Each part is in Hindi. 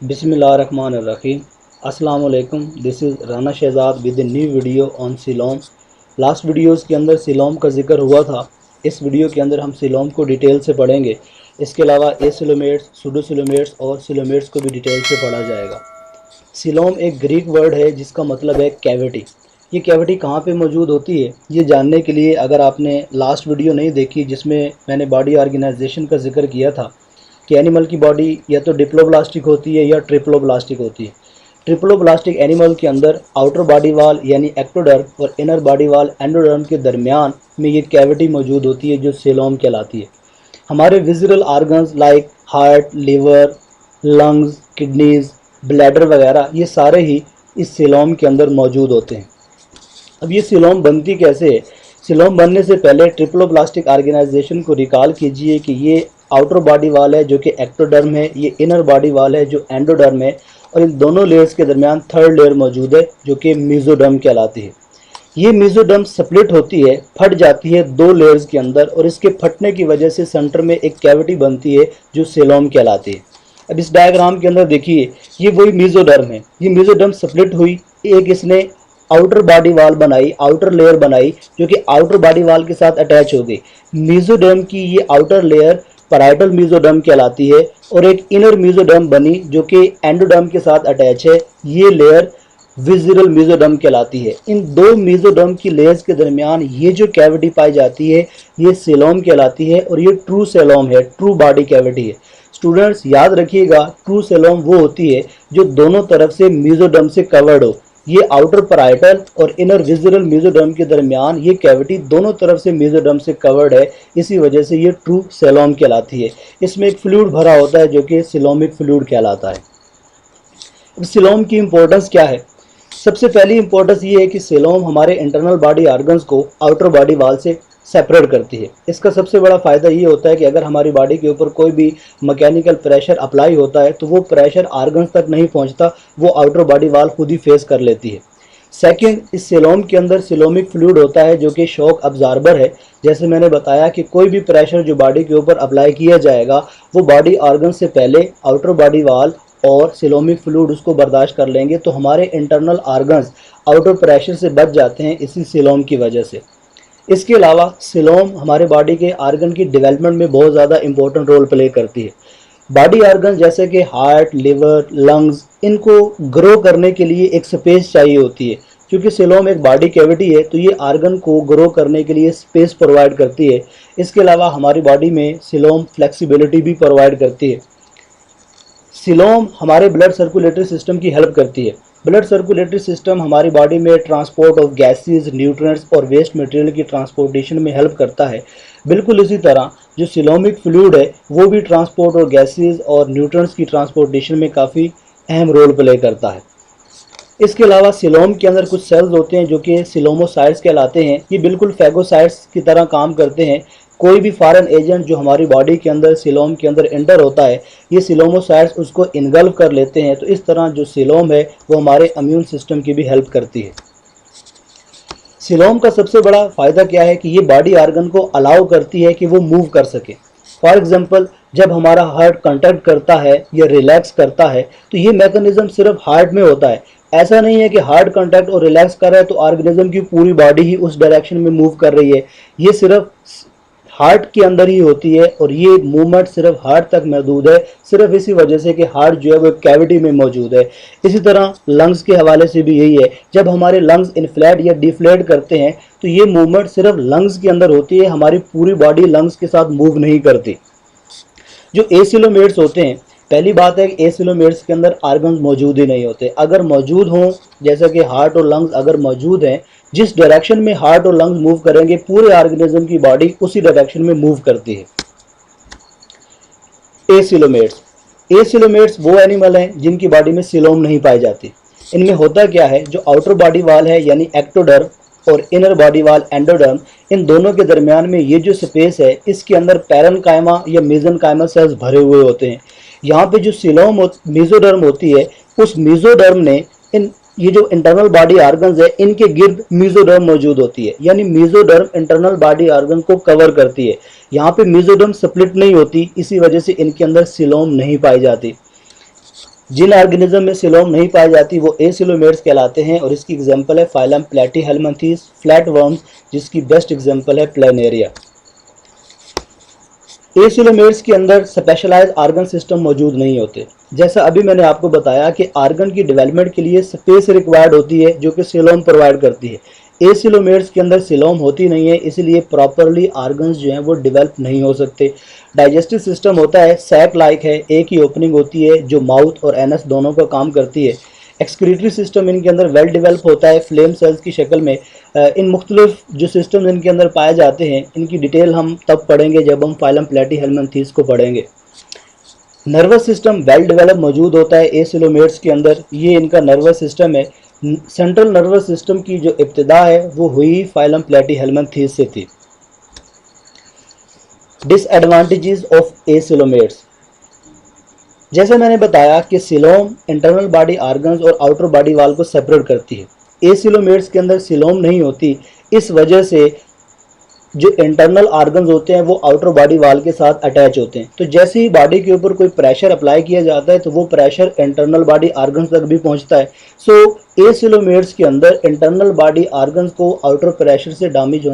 बिस्मिल्लाहिर्रहमानिर्रहीम। अस्सलाम वालेकुम। This is Rana Shahzad with a new video on सिलोम। लास्ट वीडियोस के अंदर सिलोम का जिक्र हुआ था। इस वीडियो के अंदर हम सिलोम को डिटेल से पढ़ेंगे। इसके अलावा एसिलोमेट्स, सूडोसिलोमेट्स और सिलोमेट्स को भी डिटेल से पढ़ा जाएगा। सिलोम एक ग्रीक वर्ड है जिसका मतलब है कैविटी। ये कैविटी कहाँ पे मौजूद होती है ये जानने के लिए अगर आपने लास्ट वीडियो नहीं देखी जिसमें मैंने बॉडी ऑर्गेनाइजेशन का जिक्र किया था कि एनिमल की बॉडी या तो डिप्लोब्लास्टिक होती है या ट्रिप्लोब्लास्टिक होती है। ट्रिप्लोब्लास्टिक एनिमल के अंदर आउटर बॉडी वाल यानी एक्टोडर्म और इनर बॉडी वाल एंडोडर्म के दरमियान में ये कैविटी मौजूद होती है जो सिलोम कहलाती है। हमारे visual organs like heart, liver, lungs, kidneys, bladder वगैरह ये सारे ही इस सिलोम के अंदर मौजूद होते हैं। अब ये सिलोम बनती कैसे है? सिलोम बनने से पहले ट्रिप्लोब्लास्टिक ऑर्गेनाइजेशन को रिकॉल कीजिए कि ये आउटर बॉडी वाल है जो कि एक्टोडर्म है, ये इनर बॉडी वाल है जो एंडोडर्म है और इन दोनों लेयर्स के दरमियान थर्ड लेयर मौजूद है जो कि मेसोडर्म कहलाती है। ये मेसोडर्म स्प्लिट होती है, फट जाती है दो लेयर्स के अंदर और इसके फटने की वजह से सेंटर में एक कैविटी बनती है जो सिलोम कहलाती है। अब इस डायग्राम के अंदर देखिए ये वही मेसोडर्म है। ये मेसोडर्म स्प्लिट हुई, एक इसने आउटर बॉडी वाल बनाई, आउटर लेयर बनाई जो कि आउटर बॉडी वाल के साथ अटैच हो गई। मेसोडर्म की ये आउटर लेयर पैराइटल मेसोडर्म कहलाती है और एक इनर मेसोडर्म बनी जो कि एंडोडर्म के साथ अटैच है। ये लेयर विज़रल मेसोडर्म कहलाती है। इन दो मेसोडर्म की लेयर्स के दरमियान ये जो कैविटी पाई जाती है ये सिलोम कहलाती है और ये ट्रू सिलोम है, ट्रू बॉडी कैविटी है। स्टूडेंट्स याद रखिएगा, ट्रू सिलोम वो होती है जो दोनों तरफ से मेसोडर्म से कवर्ड हो। ये आउटर पैराइटल और इनर विज़रल मेसोडर्म के दरमियान ये कैविटी दोनों तरफ से मेसोडर्म से कवर्ड है, इसी वजह से ये ट्रू सिलोम कहलाती है। इसमें एक फ्लूइड भरा होता है जो कि सिलोमिक फ्लूइड कहलाता है। अब सिलोम की इंपॉर्टेंस क्या है? सबसे पहली इंपॉर्टेंस ये है कि सिलोम हमारे इंटरनल बॉडी ऑर्गन्स को आउटर बॉडी वाल से सेपरेट करती है। इसका सबसे बड़ा फ़ायदा ये होता है कि अगर हमारी बॉडी के ऊपर कोई भी मैकेनिकल प्रेशर अप्लाई होता है तो वो प्रेशर ऑर्गन्स तक नहीं पहुंचता, वो आउटर बॉडी वाल खुद ही फेस कर लेती है। सेकंड, इस सिलोम के अंदर सिलोमिक फ्लूइड होता है जो कि शॉक अब्जॉर्बर है। जैसे मैंने बताया कि कोई भी प्रेशर जो बॉडी के ऊपर अप्लाई किया जाएगा वो बॉडी ऑर्गन से पहले आउटर बॉडी वाल और सिलोमिक फ्लूइड उसको बर्दाश्त कर लेंगे, तो हमारे इंटरनल ऑर्गन्स आउटर प्रेशर से बच जाते हैं इसी सिलोम की वजह से। इसके अलावा सिलोम हमारे बॉडी के ऑर्गन की डेवलपमेंट में बहुत ज़्यादा इंपॉर्टेंट रोल प्ले करती है। बॉडी ऑर्गन जैसे कि हार्ट, लिवर, लंग्स, इनको ग्रो करने के लिए एक स्पेस चाहिए होती है। क्योंकि सिलोम एक बॉडी कैविटी है तो ये ऑर्गन को ग्रो करने के लिए स्पेस प्रोवाइड करती है। इसके अलावा हमारी बॉडी में सिलोम फ्लेक्सिबिलिटी भी प्रोवाइड करती है। सिलोम हमारे ब्लड सर्कुलेटरी सिस्टम की हेल्प करती है। ब्लड सर्कुलेटरी सिस्टम हमारी बॉडी में ट्रांसपोर्ट ऑफ गैसेस, न्यूट्रिएंट्स और वेस्ट मटेरियल की ट्रांसपोर्टेशन में हेल्प करता है। बिल्कुल इसी तरह जो सिलोमिक फ्लूइड है वो भी ट्रांसपोर्ट और गैसेस और न्यूट्रिएंट्स की ट्रांसपोर्टेशन में काफ़ी अहम रोल प्ले करता है। इसके अलावा सिलोम के अंदर कुछ सेल्स होते हैं जो कि सिलोमोसाइट्स कहलाते हैं। ये बिल्कुल फैगोसाइट्स की तरह काम करते हैं। कोई भी फॉरेन एजेंट जो हमारी बॉडी के अंदर सिलोम के अंदर एंटर होता है ये सिलोमोसाइट्स उसको इन्गल्फ कर लेते हैं। तो इस तरह जो सिलोम है वो हमारे इम्यून सिस्टम की भी हेल्प करती है। सिलोम का सबसे बड़ा फ़ायदा क्या है कि ये बॉडी ऑर्गन को अलाउ करती है कि वो मूव कर सके। फॉर एग्जांपल, जब हमारा हार्ट कंट्रैक्ट करता है या रिलैक्स करता है तो ये मैकेनिज्म सिर्फ हार्ट में होता है। ऐसा नहीं है कि हार्ट कंट्रैक्ट और रिलैक्स कर रहा है तो ऑर्गेनिज्म की पूरी बॉडी ही उस डायरेक्शन में मूव कर रही है। ये सिर्फ हार्ट के अंदर ही होती है और ये मूवमेंट सिर्फ हार्ट तक महदूद है, सिर्फ इसी वजह से कि हार्ट जो है वो कैविटी में मौजूद है। इसी तरह लंग्स के हवाले से भी यही है। जब हमारे लंग्स इन्फ्लेट या डिफ्लेट करते हैं तो ये मूवमेंट सिर्फ लंग्स के अंदर होती है, हमारी पूरी बॉडी लंग्स के साथ मूव नहीं करती। जो एसिलोमेट्स होते हैं, पहली बात है कि एसिलोमेट्स के अंदर ऑर्गन्स मौजूद ही नहीं होते। अगर मौजूद हों, जैसा कि हार्ट और लंग्स अगर मौजूद हैं, जिस डायरेक्शन में हार्ट और लंग्स मूव करेंगे पूरे ऑर्गेनिज्म की बॉडी उसी डायरेक्शन में मूव करती है। एसिलोमेट्स वो एनिमल हैं जिनकी बॉडी में सिलोम नहीं पाई जाती। इनमें होता क्या है, जो आउटर बॉडी वाल है यानी एक्टोडर्म और इनर बॉडी वाल एंडोडर्म, इन दोनों के दरमियान में ये जो स्पेस है इसके अंदर पैरेन्काइमा या मेसेनकाइमा सेल्स भरे हुए होते हैं। यहाँ पे जो सिलोम मेसोडर्म होती है उस मेसोडर्म ने ये जो इंटरनल बॉडी ऑर्गन्स है इनके गिर्द मेसोडर्म मौजूद होती है, यानी मेसोडर्म इंटरनल बॉडी ऑर्गन को कवर करती है। यहाँ पे मेसोडर्म स्प्लिट नहीं होती, इसी वजह से इनके अंदर सिलोम नहीं पाई जाती। जिन ऑर्गेनिज्म में सिलोम नहीं पाई जाती वो एसिलोमेट्स कहलाते हैं और इसकी एग्जांपल है फाइलम प्लेटीहेलमिंथेस, फ्लैट वर्म्स, जिसकी बेस्ट एग्जांपल है प्लेनेरिया। एसिलोमेट्स के अंदर स्पेशलाइज्ड ऑर्गन सिस्टम मौजूद नहीं होते। जैसा अभी मैंने आपको बताया कि ऑर्गन की डेवलपमेंट के लिए स्पेस रिक्वायर्ड होती है जो कि सिलोम प्रोवाइड करती है। एसिलोमेट्स के अंदर सिलोम होती नहीं है, इसलिए प्रॉपरली ऑर्गन्स जो हैं वो डेवलप नहीं हो सकते। डाइजेस्टिव सिस्टम होता है सैक लाइक है, एक ही ओपनिंग होती है जो माउथ और एनस दोनों का काम करती है। एक्सक्रीटरी सिस्टम इनके अंदर वेल डेवलप होता है फ्लेम सेल्स की शक्ल में। इन मुख्तलिफ जो सिस्टम इनके अंदर पाए जाते हैं इनकी डिटेल हम तब पढ़ेंगे जब हम फाइलम प्लेटीहेलमिंथेस को पढ़ेंगे। नर्वस सिस्टम वेल डेवलप मौजूद होता है एसिलोमेट्स के अंदर, ये इनका नर्वस सिस्टम है। सेंट्रल नर्वस सिस्टम की जो इब्तिदा है वो हुई फाइलम प्लेटीहेलमिंथेस से थी। डिसएडवांटेजेस ऑफ एसिलोमेट्स, जैसे मैंने बताया कि सिलोम इंटरनल बॉडी ऑर्गन्स और आउटर बॉडी वाल को सेपरेट करती है। एसिलोमेट्स के अंदर सिलोम नहीं होती, इस वजह से जो इंटरनल ऑर्गन्स होते हैं वो आउटर बॉडी वाल के साथ अटैच होते हैं। तो जैसे ही बॉडी के ऊपर कोई प्रेशर अप्लाई किया जाता है तो वो प्रेशर इंटरनल बॉडी ऑर्गन्स तक भी पहुंचता है। सो एसिलोमेट्स के अंदर इंटरनल बॉडी ऑर्गन्स को आउटर प्रेशर से डैमेज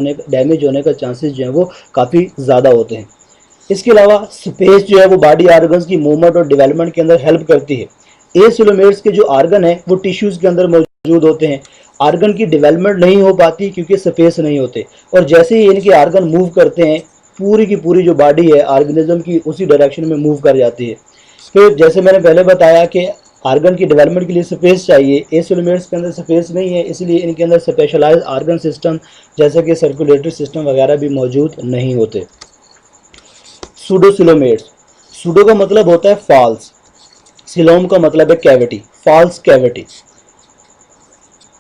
होने का चांसेस जो है वो काफ़ी ज़्यादा होते हैं। इसके अलावा स्पेस जो है वो बॉडी ऑर्गन्स की मूवमेंट और डेवलपमेंट के अंदर हेल्प करती है। एसिलोमेट्स के जो ऑर्गन है वो टिश्यूज़ के अंदर मौजूद होते हैं। ऑर्गन की डेवलपमेंट नहीं हो पाती क्योंकि स्पेस नहीं होते, और जैसे ही इनके ऑर्गन मूव करते हैं पूरी की पूरी जो बॉडी है ऑर्गेनिज्म की उसी डायरेक्शन में मूव कर जाती है। फिर जैसे मैंने पहले बताया कि ऑर्गन की डेवलपमेंट के लिए स्पेस चाहिए, एसिलोमेट्स के अंदर स्पेस नहीं है, इसलिए इनके अंदर स्पेशलाइज्ड ऑर्गन सिस्टम जैसे कि सर्कुलेटरी सिस्टम वगैरह भी मौजूद नहीं होते। सूडोसिलोमेट्स, सूडो का मतलब होता है फॉल्स, सिलोम का मतलब है कैविटी, फॉल्स कैविटी।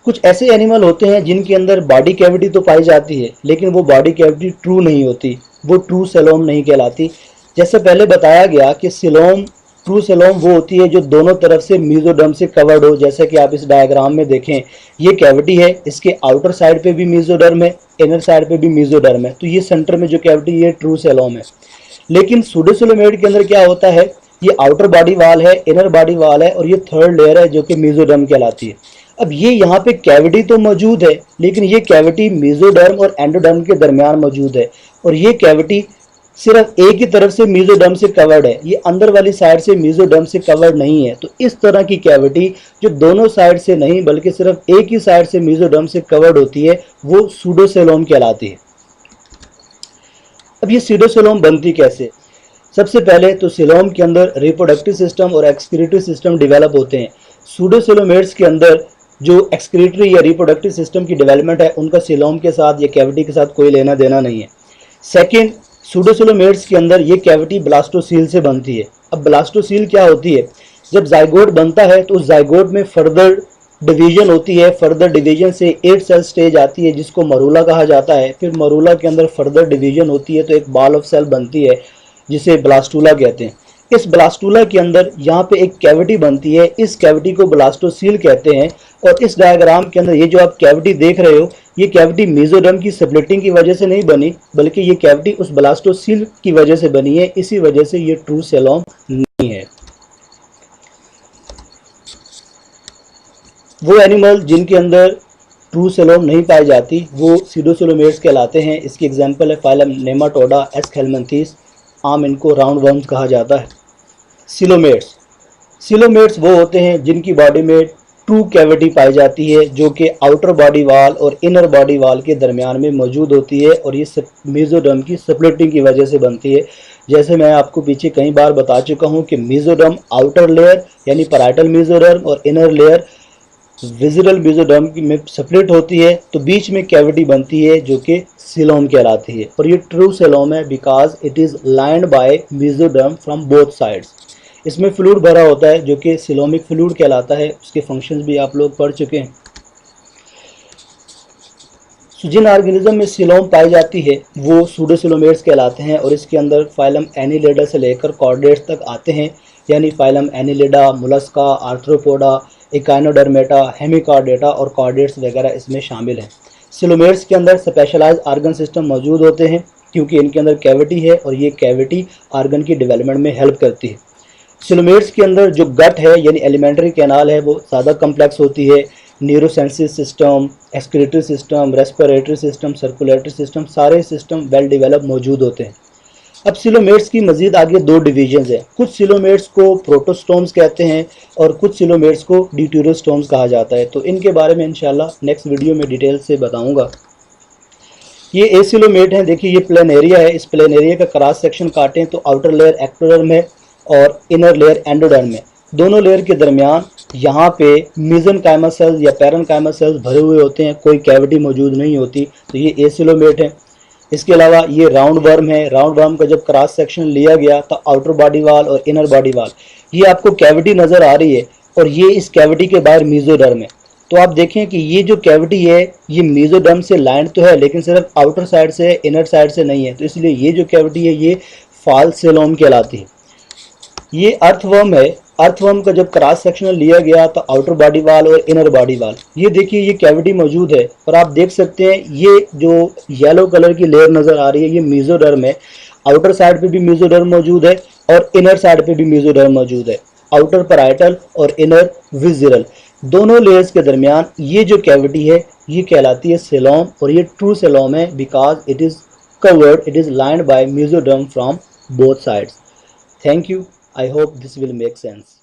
कुछ ऐसे एनिमल होते हैं जिनके अंदर बॉडी कैविटी तो पाई जाती है लेकिन वो बॉडी कैविटी ट्रू नहीं होती, वो ट्रू सिलोम नहीं कहलाती। जैसे पहले बताया गया कि सिलोम, ट्रू सिलोम वो होती है जो दोनों तरफ से मेसोडर्म से कवर्ड हो। जैसे कि आप इस डायग्राम में देखें, ये कैविटी है, इसके आउटर साइड पे भी मेसोडर्म है, इनर साइड पे भी मेसोडर्म है, तो ये सेंटर में जो कैविटी ये ट्रू सिलोम है। लेकिन सूडोसिलोमेट के अंदर क्या होता है, ये आउटर बॉडी वाल है, इनर बॉडी वाल है और ये थर्ड लेयर है जो कि मेसोडर्म कहलाती है। अब ये यहाँ पे कैविटी तो मौजूद है लेकिन ये कैविटी मेसोडर्म और एंडोडर्म के दरमियान मौजूद है, और ये कैविटी सिर्फ एक ही तरफ से मेसोडर्म से कवर्ड है, ये अंदर वाली साइड से मेसोडर्म से कवर्ड नहीं है। तो इस तरह की कैविटी जो दोनों साइड से नहीं बल्कि सिर्फ एक ही साइड से मेसोडर्म से कवर्ड होती है वो सूडोसिलोम कहलाती है। अब ये सूडोसिलोम बनती कैसे? सबसे पहले तो सिलोम के अंदर रिप्रोडक्टिव सिस्टम और एक्सक्रीटरी सिस्टम डेवलप होते हैं। सूडोसिलोमेट्स के अंदर जो एक्सक्रीटरी या रिप्रोडक्टिव सिस्टम की डेवलपमेंट है उनका सिलोम के साथ या कैविटी के साथ कोई लेना देना नहीं है। सेकंड, सूडोसिलोमेट्स के अंदर ये कैविटी ब्लास्टोसील से बनती है। अब ब्लास्टोसील क्या होती है, जब जाइगोट बनता है तो उस जाइगोट में फर्दर डिवीजन होती है, फर्दर डिवीजन से 8 सेल स्टेज आती है जिसको मरूला कहा जाता है। फिर मरूला के अंदर फर्दर डिवीजन होती है तो एक बॉल ऑफ सेल बनती है जिसे ब्लास्टूला कहते हैं। इस ब्लास्टूला के अंदर यहाँ पे एक कैविटी बनती है, इस कैविटी को ब्लास्टोसील कहते हैं। और इस डायग्राम के अंदर ये जो आप कैविटी देख रहे हो, ये कैविटी मेसोडर्म की स्प्लिटिंग की वजह से नहीं बनी बल्कि ये कैविटी उस ब्लास्टोसील की वजह से बनी है, इसी वजह से ये ट्रू सिलोम नहीं है। वो एनिमल जिनके अंदर ट्रू सिलोम नहीं पाई जाती वो सूडोसिलोमेट्स कहलाते हैं। इसकी एग्जांपल है फाइलम नेमाटोडा, एस्केलमेंथीस, आम इनको राउंड वर्म्स कहा जाता है। सिलोमेट्स, सिलोमेट्स वो होते हैं जिनकी बॉडी में ट्रू कैविटी पाई जाती है जो कि आउटर बॉडी वाल और इनर बॉडी वाल के दरमियान में मौजूद होती है, और ये मेसोडर्म की स्प्लिटिंग की वजह से बनती है। जैसे मैं आपको पीछे कई बार बता चुका हूँ कि मेसोडर्म आउटर लेयर यानी पैराइटल मेसोडर्म और इनर लेयर विजिबल मेसोडर्म में स्प्लिट होती है तो बीच में कैविटी बनती है जो कि सिलोम कहलाती है, और ये ट्रू सिलोम है because it is lined by mesoderm from both sides. इसमें फ्लूइड भरा होता है जो कि सिलोमिक फ्लूइड कहलाता है, उसके फंक्शंस भी आप लोग पढ़ चुके हैं। जिन ऑर्गेनिज्म में सिलोम पाई जाती है वो सूडोसिलोमेट्स कहलाते हैं, और इसके अंदर फाइलम एनिलिडा से लेकर कॉर्डेट्स तक आते हैं, यानी phylum Annelida, Mollusca, arthropoda, Echinodermata, Hemichordata और कॉर्डेट्स वगैरह इसमें शामिल हैं। सिलोमेट्स के अंदर स्पेशलाइज्ड ऑर्गन सिस्टम मौजूद होते हैं क्योंकि इनके अंदर कैविटी है और ये कैविटी ऑर्गन की डेवलपमेंट में हेल्प करती है। सिलोमेट्स के अंदर जो गट है यानी एलिमेंट्री कैनाल है वो ज़्यादा कम्प्लेक्स होती है। Neurosensory system, excretory system, respiratory system, circulatory system, सारे सिस्टम वेल डेवलप मौजूद होते हैं। अब सिलोमेट्स की मजीद आगे दो डिवीजन्स हैं। कुछ सिलोमेट्स को प्रोटोस्टोम्स कहते हैं और कुछ सिलोमेट्स को ड्यूटेरोस्टोम्स कहा जाता है। तो इनके बारे में इंशाल्लाह नेक्स्ट वीडियो में डिटेल से बताऊंगा। ये एसिलोमेट है, देखिए ये प्लेन एरिया है। इस प्लेन एरिया का क्रॉस सेक्शन काटें तो आउटर लेयर एक्टोडर्म है और इनर लेयर एंडोडर्म है। दोनों लेयर के दरमियान यहाँ पे मेसेनकाइमल सेल्स या पैरेन्काइमल सेल्स भरे हुए होते हैं, कोई कैविटी मौजूद नहीं होती। तो ये एसिलोमेट है। इसके अलावा ये राउंड वर्म है। राउंड वर्म का जब क्रॉस सेक्शन लिया गया तो आउटर बॉडी वाल और इनर बॉडी वाल, ये आपको कैविटी नज़र आ रही है और ये इस कैविटी के बाहर मेसोडर्म है। तो आप देखें कि ये जो कैविटी है ये मेसोडर्म से लाइंड तो है लेकिन सिर्फ आउटर साइड से, इनर साइड से नहीं है। तो इसलिए ये जो कैविटी है ये फॉल्स सीलोम कहलाती है। ये अर्थवर्म है। अर्थवर्म का जब क्रॉस सेक्शनल लिया गया तो आउटर बॉडी वाल और इनर बॉडी वाल, ये देखिए ये कैविटी मौजूद है और आप देख सकते हैं ये जो येलो कलर की लेयर नज़र आ रही है ये मेसोडर्म है। आउटर साइड पे भी मेसोडर्म मौजूद है और इनर साइड पे भी मेसोडर्म मौजूद है। आउटर पैराइटल और इनर विजिरल, दोनों लेयर्स के दरमियान ये जो कैविटी है ये कहलाती है सीलोम और ये ट्रू सीलोम है because it is covered, it is lined by mesoderm from both sides. Thank you. I hope this will make sense.